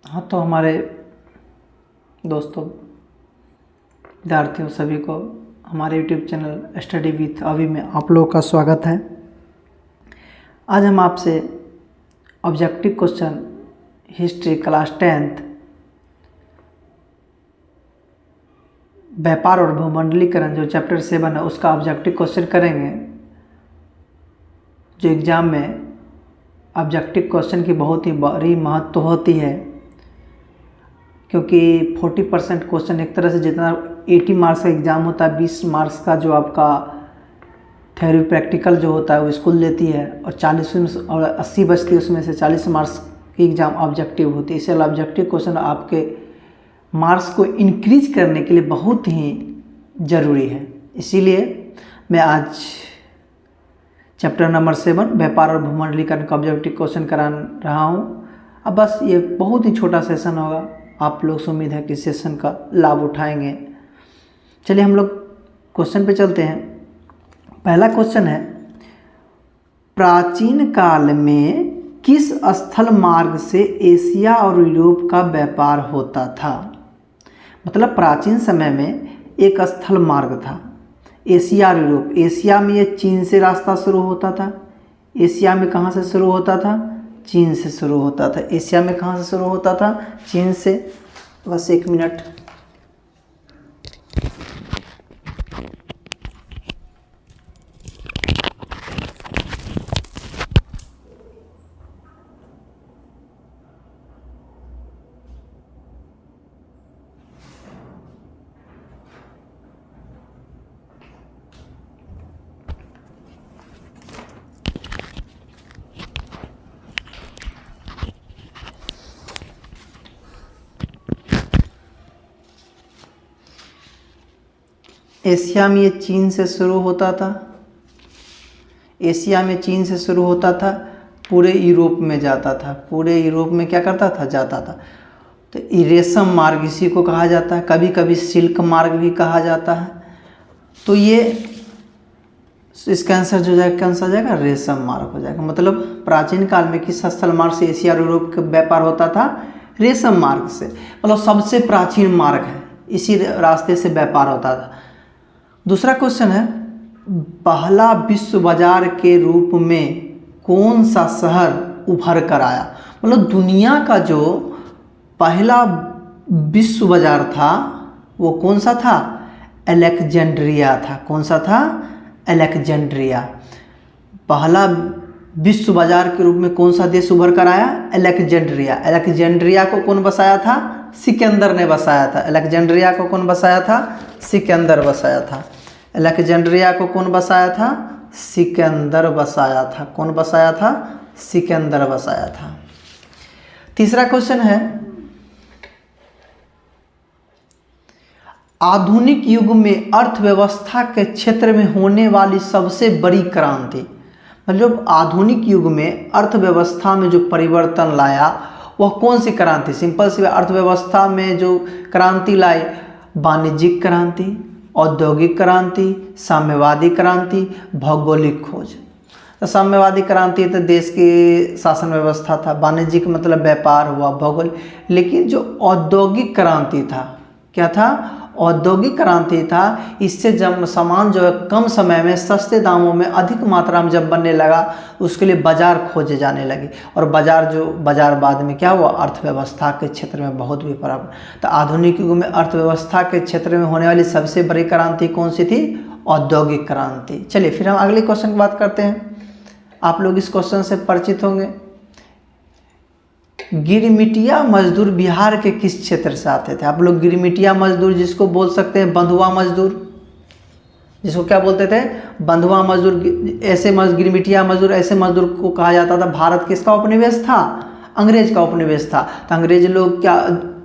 हाँ, तो हमारे दोस्तों, विद्यार्थियों सभी को हमारे YouTube चैनल स्टडी विथ अभी में आप लोगों का स्वागत है। आज हम आपसे objective question history class 10th व्यापार और भूमंडलीकरण जो चैप्टर 7 है उसका ऑब्जेक्टिव क्वेश्चन करेंगे। जो एग्ज़ाम में ऑब्जेक्टिव क्वेश्चन की बहुत ही बड़ी महत्व होती है, क्योंकि 40% क्वेश्चन एक तरह से जितना 80 मार्क्स का एग्ज़ाम होता है, 20 मार्क्स का जो आपका थ्योरी प्रैक्टिकल जो होता है वो स्कूल लेती है, और 40 और 80 बचती है, उसमें से 40 मार्क्स की एग्ज़ाम ऑब्जेक्टिव होती है। इसलिए ऑब्जेक्टिव क्वेश्चन आपके मार्क्स को इंक्रीज करने के लिए बहुत ही ज़रूरी है। इसीलिए मैं आज चैप्टर नंबर 7 व्यापार और भूमंडलीकरण का ऑब्जेक्टिव क्वेश्चन करा रहा हूँ। अब बस ये बहुत ही छोटा सेशन होगा, आप लोग से उम्मीद है कि सेशन का लाभ उठाएंगे। चलिए हम लोग क्वेश्चन पे चलते हैं। पहला क्वेश्चन है, प्राचीन काल में किस स्थल मार्ग से एशिया और यूरोप का व्यापार होता था? मतलब प्राचीन समय में एक स्थल मार्ग था, एशिया और यूरोप। एशिया में ये चीन से रास्ता शुरू होता था। एशिया में कहाँ से शुरू होता था? चीन से शुरू होता था। एशिया में कहाँ से शुरू होता था? चीन से। बस एक मिनट। एशिया में ये चीन से शुरू होता था। एशिया में चीन से शुरू होता था, पूरे यूरोप में जाता था। पूरे यूरोप में क्या करता था? जाता था। तो रेशम मार्ग इसी को कहा जाता है, कभी कभी सिल्क मार्ग भी कहा जाता है। तो ये इसका आंसर जो जाएगा, कौन सा हो जाएगा? रेशम मार्ग हो जाएगा। मतलब प्राचीन काल में किस स्थल मार्ग से एशिया और यूरोप का व्यापार होता था? रेशम मार्ग से। मतलब सबसे प्राचीन मार्ग है, इसी रास्ते से व्यापार होता था। दूसरा क्वेश्चन है, पहला विश्व बाजार के रूप में कौन सा शहर उभर कर आया? मतलब दुनिया का जो पहला विश्व बाजार था वो कौन सा था? अलेक्जेंड्रिया था। कौन सा था? अलेक्जेंड्रिया। पहला विश्व बाजार के रूप में कौन सा देश उभर कर आया? अलेक्जेंड्रिया। अलेक्जेंड्रिया को कौन बसाया था? सिकंदर ने बसाया था। अलेक्जेंड्रिया को कौन बसाया था? सिकंदर बसाया था। अलेक्जेंड्रिया को कौन बसाया था? सिकंदर बसाया था। कौन बसाया था? सिकंदर बसाया था। तीसरा क्वेश्चन है, आधुनिक युग में अर्थव्यवस्था के क्षेत्र में होने वाली सबसे बड़ी क्रांति। मतलब आधुनिक युग में अर्थव्यवस्था में जो परिवर्तन लाया वह कौन सी क्रांति? सिंपल सी अर्थव्यवस्था में जो क्रांति लाई, वाणिज्यिक क्रांति, औद्योगिक क्रांति, साम्यवादी क्रांति, भौगोलिक खोज। तो साम्यवादी क्रांति तो देश की शासन व्यवस्था था, वाणिज्यिक मतलब व्यापार हुआ, भौगोलिक। लेकिन जो औद्योगिक क्रांति था, क्या था? औद्योगिक क्रांति था। इससे जब सामान जो है कम समय में सस्ते दामों में अधिक मात्रा में जब बनने लगा, उसके लिए बाजार खोजे जाने लगे। और बाजार बाद में क्या हुआ? अर्थव्यवस्था के क्षेत्र में बहुत भी प्रभाव। तो आधुनिक युग में अर्थव्यवस्था के क्षेत्र में होने वाली सबसे बड़ी क्रांति कौन सी थी? औद्योगिक क्रांति। चलिए फिर हम अगले क्वेश्चन की बात करते हैं। आप लोग इस क्वेश्चन से परिचित होंगे। गिरमिटिया मजदूर बिहार के किस क्षेत्र से आते थे? आप लोग गिरमिटिया मजदूर, जिसको बोल सकते हैं बंधुआ मजदूर, जिसको क्या बोलते थे? बंधुआ मजदूर। ऐसे गिरमिटिया मजदूर, ऐसे मजदूर को कहा जाता था। भारत किसका उपनिवेश था? अंग्रेज का उपनिवेश था। तो अंग्रेज लोग क्या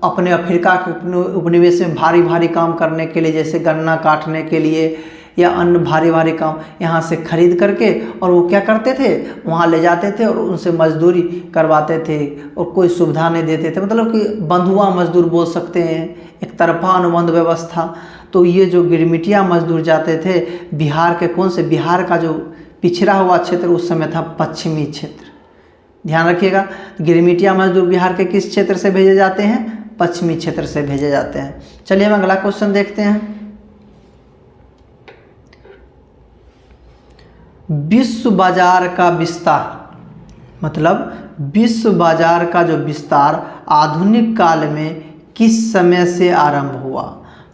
अपने अफ्रीका के उपनिवेश में भारी भारी काम करने के लिए, जैसे गन्ना काटने के लिए या अन्य भारी भारी काम यहाँ से खरीद करके, और वो क्या करते थे? वहाँ ले जाते थे और उनसे मजदूरी करवाते थे, और कोई सुविधा नहीं देते थे। मतलब कि बंधुआ मजदूर बोल सकते हैं, एक तरफा अनुबंध व्यवस्था। तो ये जो गिरमिटिया मजदूर जाते थे बिहार के, कौन से? बिहार का जो पिछड़ा हुआ क्षेत्र उस समय था पश्चिमी क्षेत्र। ध्यान रखिएगा। गिरमिटिया मजदूर बिहार के किस क्षेत्र से भेजे जाते हैं? पश्चिमी क्षेत्र से भेजे जाते हैं। चलिए हम अगला क्वेश्चन देखते हैं। विश्व बाजार का विस्तार, मतलब विश्व बाजार का जो विस्तार आधुनिक काल में किस समय से आरंभ हुआ?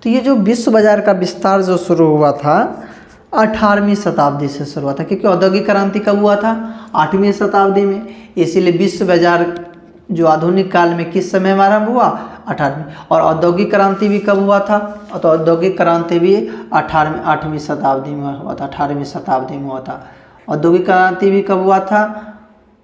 तो ये जो विश्व बाजार का विस्तार जो शुरू हुआ था 18वीं शताब्दी से शुरू हुआ था, क्योंकि औद्योगिक क्रांति कब हुआ था? 8वीं शताब्दी में। इसीलिए विश्व बाजार जो आधुनिक काल में किस समय में आरंभ हुआ? 18वीं। और औद्योगिक क्रांति भी कब हुआ था? तो औद्योगिक क्रांति भी 8वीं शताब्दी में हुआ था। 18वीं शताब्दी में हुआ था। औद्योगिक क्रांति भी कब हुआ था?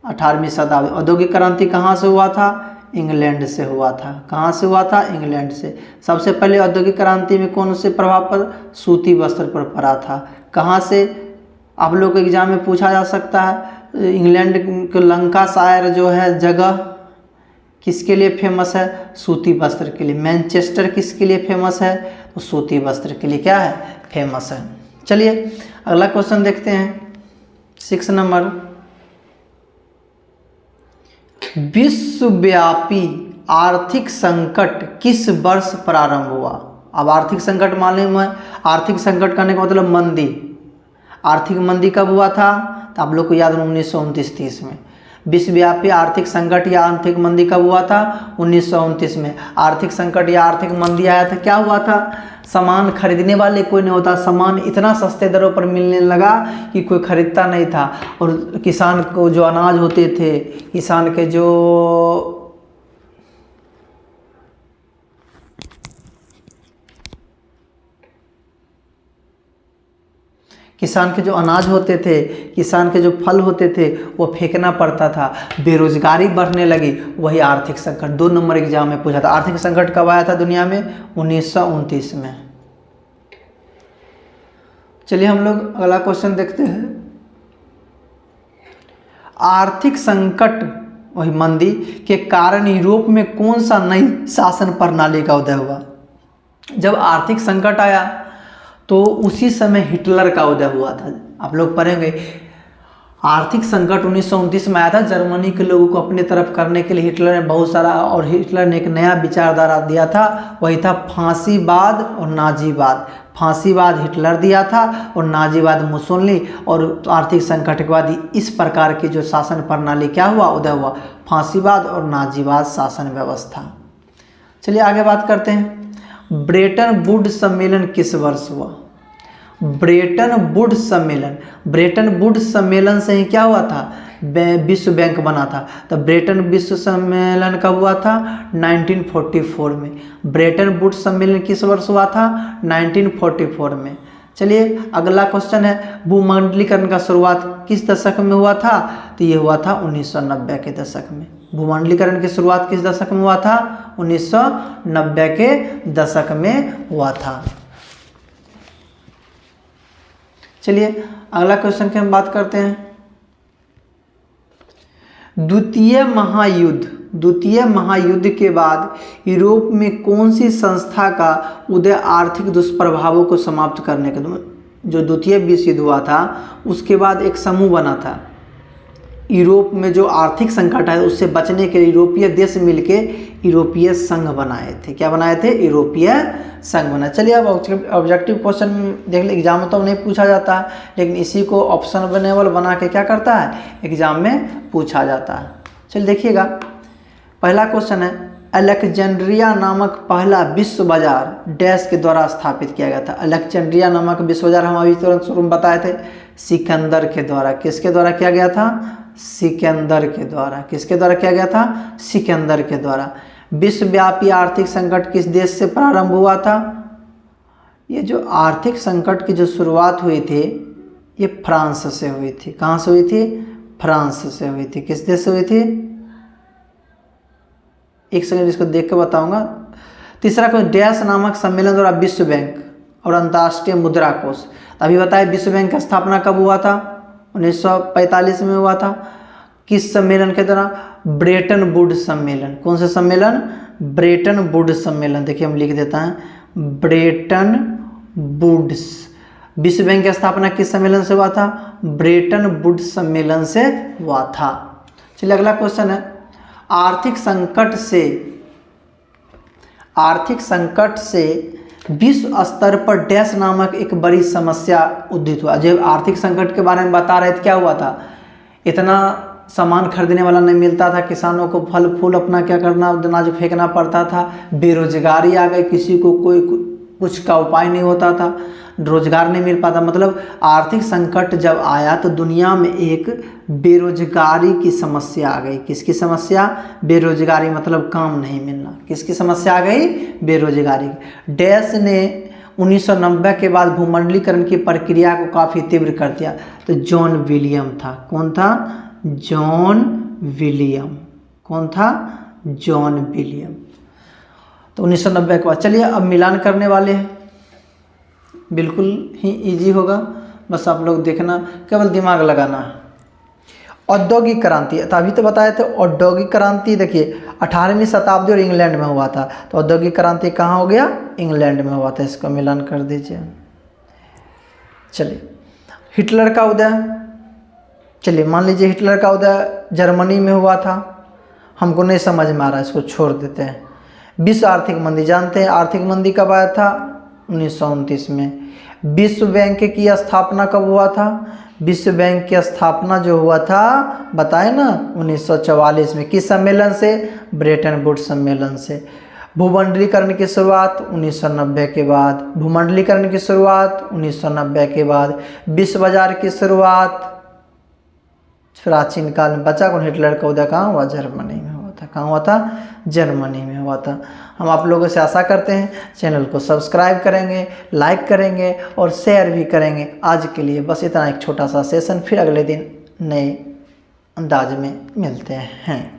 18वीं शताब्दी। औद्योगिक क्रांति कहाँ से हुआ था? इंग्लैंड से हुआ था। कहाँ से हुआ था? इंग्लैंड से। सबसे पहले औद्योगिक क्रांति में कौन से प्रभाव पर? सूती वस्त्र पर पड़ा था। कहाँ से? आप लोग को एग्जाम में पूछा जा सकता है। इंग्लैंड के लंकाशायर जो है जगह किसके लिए फेमस है? सूती वस्त्र के लिए। मैनचेस्टर किसके लिए फेमस है? तो सूती वस्त्र के लिए क्या है? फेमस है। चलिए अगला क्वेश्चन देखते हैं। 6 नंबर, विश्वव्यापी आर्थिक संकट किस वर्ष प्रारंभ हुआ? अब आर्थिक संकट मालूम है, आर्थिक संकट करने का मतलब मंदी। आर्थिक मंदी कब हुआ था? तो आप लोग को याद है 1929-30 में। विश्वव्यापी आर्थिक संकट या आर्थिक मंदी कब हुआ था? 1929 में। आर्थिक संकट या आर्थिक मंदी आया था, क्या हुआ था? सामान खरीदने वाले कोई नहीं होता, सामान इतना सस्ते दरों पर मिलने लगा कि कोई खरीदता नहीं था। और किसान को जो अनाज होते थे, किसान के जो अनाज होते थे, किसान के जो फल होते थे वो फेंकना पड़ता था। बेरोजगारी बढ़ने लगी, वही आर्थिक संकट 2 नंबर एग्जाम में पूछा था। आर्थिक संकट कब आया था दुनिया में? 1929 में। चलिए हम लोग अगला क्वेश्चन देखते हैं। आर्थिक संकट वही मंदी के कारण यूरोप में कौन सा नई शासन प्रणाली का उदय हुआ? जब आर्थिक संकट आया तो उसी समय हिटलर का उदय हुआ था। आप लोग पढ़ेंगे आर्थिक संकट 1929 में आया था। जर्मनी के लोगों को अपनी तरफ करने के लिए हिटलर ने बहुत सारा, और हिटलर ने एक नया विचारधारा दिया था, वही था फांसीवाद और नाजीवाद। फांसीवाद हिटलर दिया था और नाजीवाद मुसोलिनी। और आर्थिक संकट के बाद इस प्रकार की जो शासन प्रणाली क्या हुआ? उदय हुआ, फांसीवाद और नाजीवाद शासन व्यवस्था। चलिए आगे बात करते हैं। ब्रेटन वुड्स सम्मेलन किस वर्ष हुआ? ब्रेटन वुड्स सम्मेलन, ब्रेटन वुड्स सम्मेलन से ही क्या हुआ था? विश्व बैंक बना था। तो ब्रेटन विश्व सम्मेलन कब हुआ था? 1944 में। ब्रेटन वुड्स सम्मेलन किस वर्ष हुआ था? 1944 में। चलिए अगला क्वेश्चन है, भूमंडलीकरण का शुरुआत किस दशक में हुआ था? तो ये हुआ था 1990 के दशक में। भूमंडलीकरण की शुरुआत किस दशक में हुआ था? 1990 के दशक में हुआ था। चलिए अगला क्वेश्चन की हम बात करते हैं। द्वितीय महायुद्ध के बाद यूरोप में कौन सी संस्था का उदय आर्थिक दुष्प्रभावों को समाप्त करने के? जो द्वितीय विश्व युद्ध हुआ था उसके बाद एक समूह बना था। यूरोप में जो आर्थिक संकट है उससे बचने के लिए यूरोपीय देश मिलके यूरोपीय संघ बनाए थे। क्या बनाए थे? यूरोपीय संघ बनाए। चलिए अब ऑब्जेक्टिव क्वेश्चन देख ले। एग्जाम में तो नहीं पूछा जाता है, लेकिन इसी को ऑप्शनेबल बना के क्या करता है? एग्जाम में पूछा जाता है। चलिए देखिएगा, पहला क्वेश्चन है, अलेक्जेंड्रिया नामक पहला विश्व बाजार डैश के द्वारा स्थापित किया गया था। अलेक्जेंड्रिया नामक विश्व बाजार हम अभी तुरंत शुरू में बताए थे, सिकंदर के द्वारा। किसके द्वारा किया गया था? सिकंदर के द्वारा। किसके द्वारा किया गया था? सिकंदर के द्वारा। विश्वव्यापी आर्थिक संकट किस देश से प्रारंभ हुआ था? ये जो आर्थिक संकट की जो शुरुआत हुई थी ये फ्रांस से हुई थी। कहाँ से हुई थी? फ्रांस से हुई थी। किस देश से हुई थी? एक सेकंड इसको देख के बताऊंगा। तीसरा क्वेश्चन, डैश नामक सम्मेलन द्वारा विश्व बैंक और अंतर्राष्ट्रीय मुद्रा कोष। अभी बताए विश्व बैंक का स्थापना कब हुआ था? 1945 में हुआ था। किस सम्मेलन के द्वारा? ब्रेटन वुड्स सम्मेलन। कौन सा सम्मेलन? ब्रेटन वुड्स सम्मेलन। देखिए हम लिख देता है, ब्रेटन वुड्स। विश्व बैंक की स्थापना किस सम्मेलन से हुआ था? ब्रेटन वुड्स सम्मेलन से हुआ था। चलिए अगला क्वेश्चन है, आर्थिक संकट से विश्व स्तर पर डैश नामक एक बड़ी समस्या उदित हुआ। जब आर्थिक संकट के बारे में बता रहे थे, क्या हुआ था, इतना सामान खरीदने वाला नहीं मिलता था, किसानों को फल फूल अपना क्या करना, अनाज फेंकना पड़ता था, बेरोजगारी आ गई, किसी को कोई कुछ का उपाय नहीं होता था, रोजगार नहीं मिल पाता। मतलब आर्थिक संकट जब आया तो दुनिया में एक बेरोजगारी की समस्या आ गई। किसकी समस्या? बेरोजगारी, मतलब काम नहीं मिलना। किसकी समस्या आ गई? बेरोजगारी। डैश ने 1990 के बाद भूमंडलीकरण की प्रक्रिया को काफ़ी तीव्र कर दिया। तो जॉन विलियम था। कौन था? John William. कौन था? John William. तो 1990 के बाद। चलिए अब मिलान करने वाले हैं, बिल्कुल ही इजी होगा, बस आप लोग देखना, केवल दिमाग लगाना है। औद्योगिक क्रांति, तो अभी तो बताए थे औद्योगिक क्रांति, देखिए 18वीं शताब्दी और इंग्लैंड में हुआ था। तो औद्योगिक क्रांति कहाँ हो गया? इंग्लैंड में हुआ था। इसको मिलान कर दीजिए। चलिए हिटलर का उदय, चलिए मान लीजिए हिटलर का उदय जर्मनी में हुआ था। हमको नहीं समझ में आ रहा है, इसको छोड़ देते हैं। विश्व आर्थिक मंदी, जानते हैं आर्थिक मंदी कब आया था? 1929 में। विश्व बैंक की स्थापना कब हुआ था? विश्व बैंक की स्थापना जो हुआ था, बताए ना, 1944 में। किस सम्मेलन से? ब्रेटन वुड्स सम्मेलन से। भूमंडलीकरण की शुरुआत 1990 के बाद। भूमंडलीकरण की शुरुआत 1990 के बाद। विश्व बाजार की शुरुआत प्राचीन काल में। बचा कौन? हिटलर का उदय कहाँ हुआ? जर्मनी में हुआ था। कहाँ हुआ था? जर्मनी में हुआ था। हम आप लोगों से आशा करते हैं चैनल को सब्सक्राइब करेंगे, लाइक करेंगे और शेयर भी करेंगे। आज के लिए बस इतना, एक छोटा सा सेशन, फिर अगले दिन नए अंदाज में मिलते हैं।